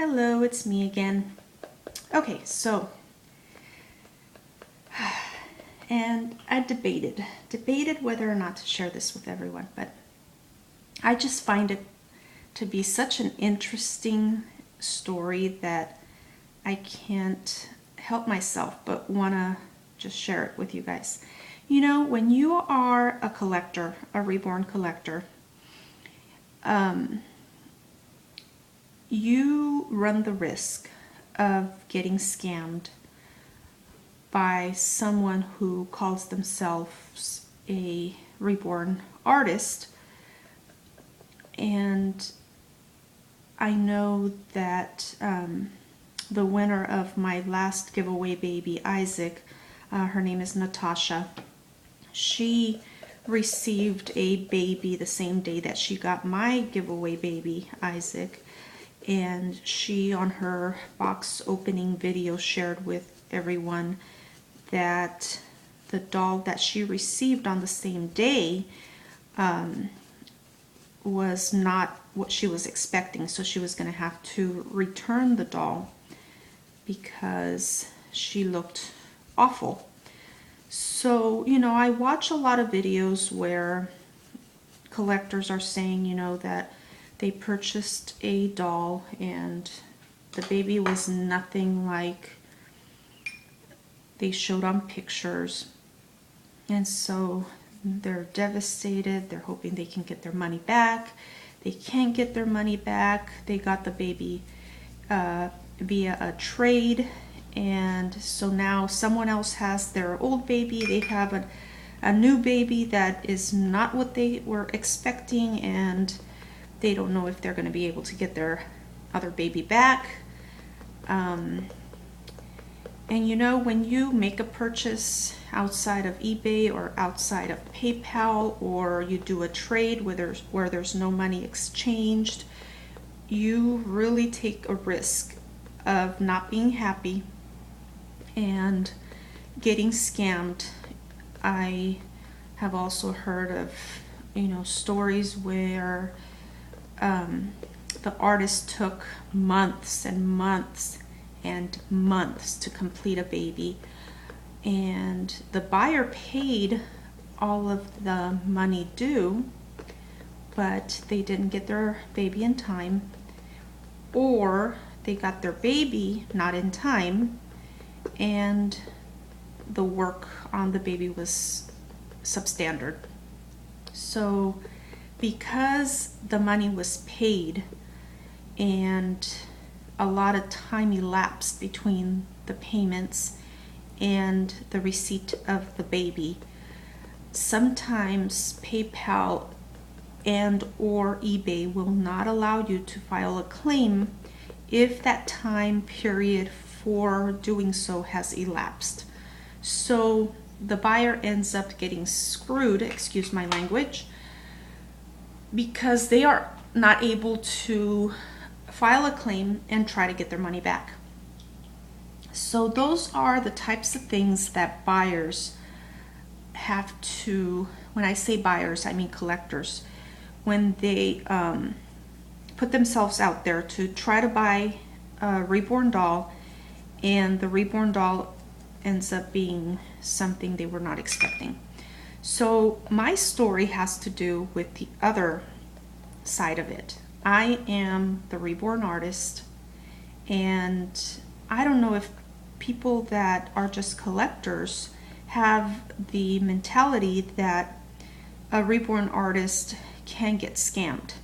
Hello, it's me again. Okay, and I debated whether or not to share this with everyone, but I just find it to be such an interesting story that I can't help myself but want to just share it with you guys. You know, when you are a collector, a reborn collector, you run the risk of getting scammed by someone who calls themselves a reborn artist. And I know that the winner of my last giveaway baby, Isaac, her name is Natasha, she received a baby the same day that she got my giveaway baby, Isaac. And she, on her box opening video, shared with everyone that the doll that she received on the same day was not what she was expecting. So she was going to have to return the doll because she looked awful. So, you know, I watch a lot of videos where collectors are saying, you know, that they purchased a doll and the baby was nothing like they showed on pictures. And so they're devastated. They're hoping they can get their money back. They can't get their money back. They got the baby via a trade. And so now someone else has their old baby. They have a new baby that is not what they were expecting, and they don't know if they're going to be able to get their other baby back. And you know, when you make a purchase outside of eBay or outside of PayPal, or you do a trade where there's no money exchanged, you really take a risk of not being happy and getting scammed. I have also heard of, you know, stories where the artist took months and months and months to complete a baby, and the buyer paid all of the money due, but they didn't get their baby in time, or they got their baby not in time, and the work on the baby was substandard. So because the money was paid and a lot of time elapsed between the payments and the receipt of the baby, sometimes PayPal and or eBay will not allow you to file a claim if that time period for doing so has elapsed. So the buyer ends up getting screwed, excuse my language, because they are not able to file a claim and try to get their money back. So those are the types of things that buyers have to, when I say buyers, I mean collectors, when they put themselves out there to try to buy a reborn doll, and the reborn doll ends up being something they were not expecting. So my story has to do with the other side of it. I am the reborn artist, and I don't know if people that are just collectors have the mentality that a reborn artist can get scammed.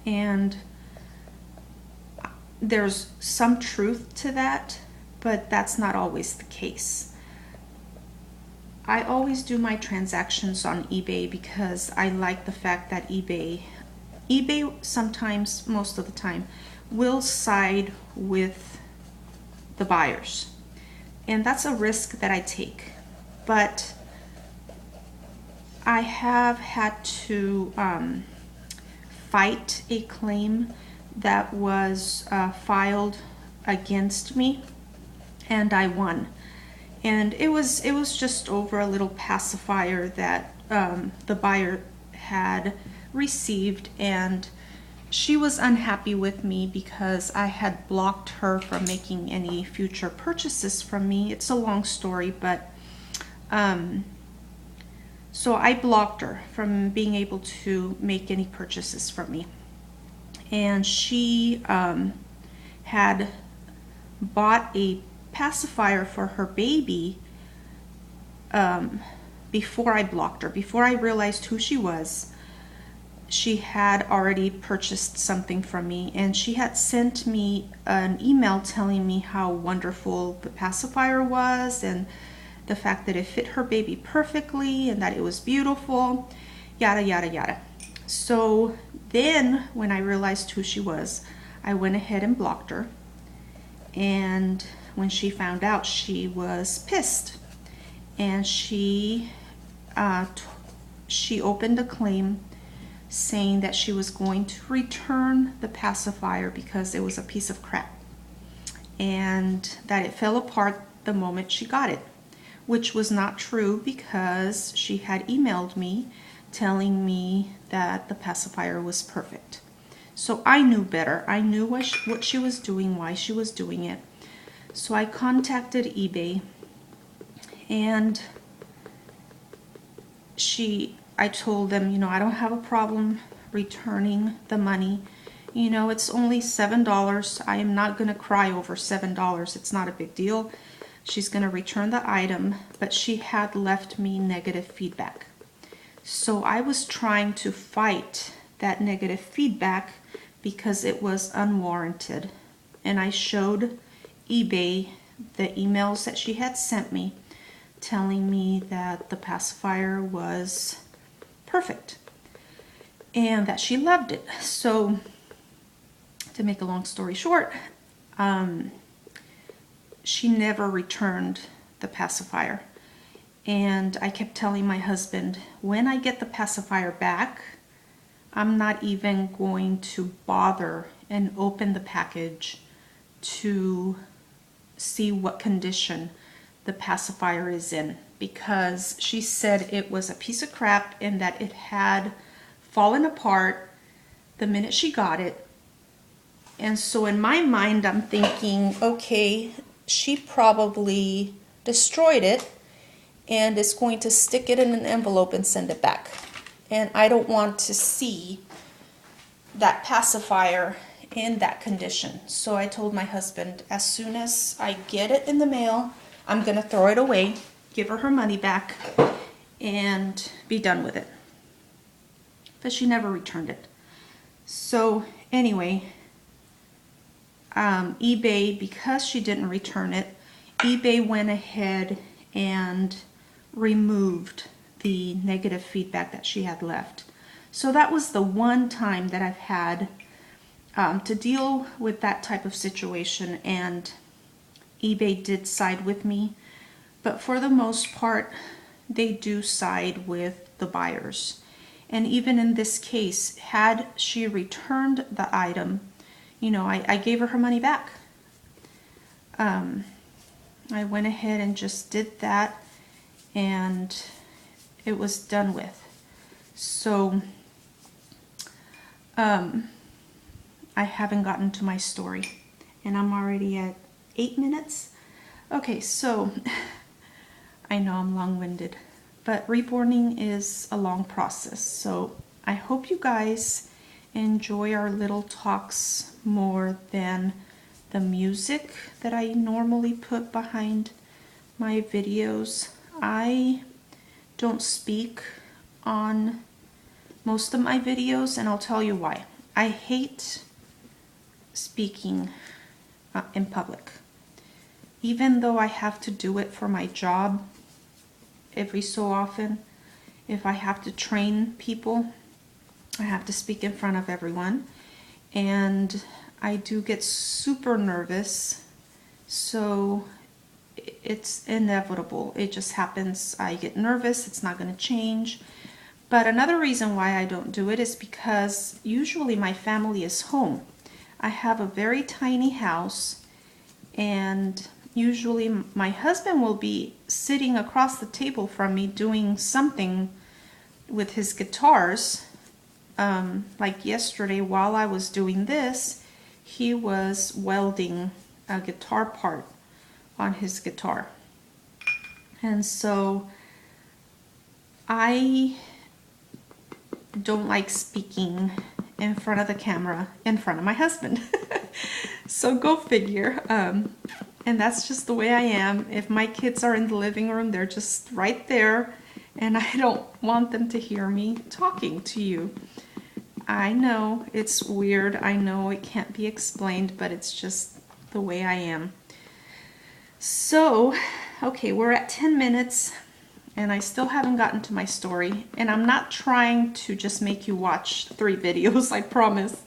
And there's some truth to that, but that's not always the case. I always do my transactions on eBay because I like the fact that eBay sometimes, most of the time, will side with the buyers. And that's a risk that I take. But I have had to fight a claim that was filed against me, and I won. And it was just over a little pacifier that the buyer had received, and she was unhappy with me because I had blocked her from making any future purchases from me. It's a long story, but so I blocked her from being able to make any purchases from me. And she had bought a pacifier for her baby before I blocked her. Before I realized who she was, she had already purchased something from me, and she had sent me an email telling me how wonderful the pacifier was and the fact that it fit her baby perfectly and that it was beautiful, yada yada yada. So then when I realized who she was, I went ahead and blocked her, and when she found out, she was pissed, and she opened a claim saying that she was going to return the pacifier because it was a piece of crap and that it fell apart the moment she got it, which was not true because she had emailed me telling me that the pacifier was perfect. So I knew better. I knew what she was doing, why she was doing it. So I contacted eBay, and I told them, I don't have a problem returning the money. It's only $7. I am not going to cry over $7. It's not a big deal. She's going to return the item, but she had left me negative feedback. So I was trying to fight that negative feedback because it was unwarranted. And I showed eBay the emails that she had sent me telling me that the pacifier was perfect and that she loved it. So to make a long story short, she never returned the pacifier. And I kept telling my husband, when I get the pacifier back, I'm not even going to bother and open the package to see what condition the pacifier is in, because she said it was a piece of crap and that it had fallen apart the minute she got it. And so in my mind, I'm thinking, okay, she probably destroyed it and is going to stick it in an envelope and send it back. And I don't want to see that pacifier in that condition. So I told my husband, as soon as I get it in the mail, I'm going to throw it away, give her money back, and be done with it. But she never returned it. So anyway, eBay, because she didn't return it, eBay went ahead and removed the negative feedback that she had left. So that was the one time that I've had to deal with that type of situation, and eBay did side with me. But for the most part, they do side with the buyers. And even in this case, had she returned the item, I gave her money back. I went ahead and just did that, and it was done with. So I haven't gotten to my story, and I'm already at 8 minutes. Okay, so I know I'm long-winded, but reborning is a long process. So I hope you guys enjoy our little talks more than the music that I normally put behind my videos. I don't speak on most of my videos, and I'll tell you why. I hate speaking in public. Even though I have to do it for my job every so often, if I have to train people, I have to speak in front of everyone, and I do get super nervous, so it's inevitable. It just happens. I get nervous. It's not going to change. But another reason why I don't do it is because usually my family is home. I have a very tiny house, and usually my husband will be sitting across the table from me doing something with his guitars, like yesterday while I was doing this, he was welding a guitar part on his guitar. And so I don't like speaking in front of the camera in front of my husband. So go figure. And that's just the way I am. If my kids are in the living room, they're just right there, and I don't want them to hear me talking to you. I know it's weird. I know it can't be explained, but it's just the way I am. So, okay, we're at 10 minutes. And I still haven't gotten to my story. And I'm not trying to just make you watch 3 videos, I promise.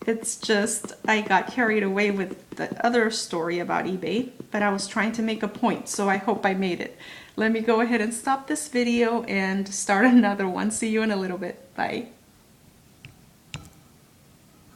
It's just, I got carried away with the other story about eBay, but I was trying to make a point, so I hope I made it. Let me go ahead and stop this video and start another one. See you in a little bit. Bye.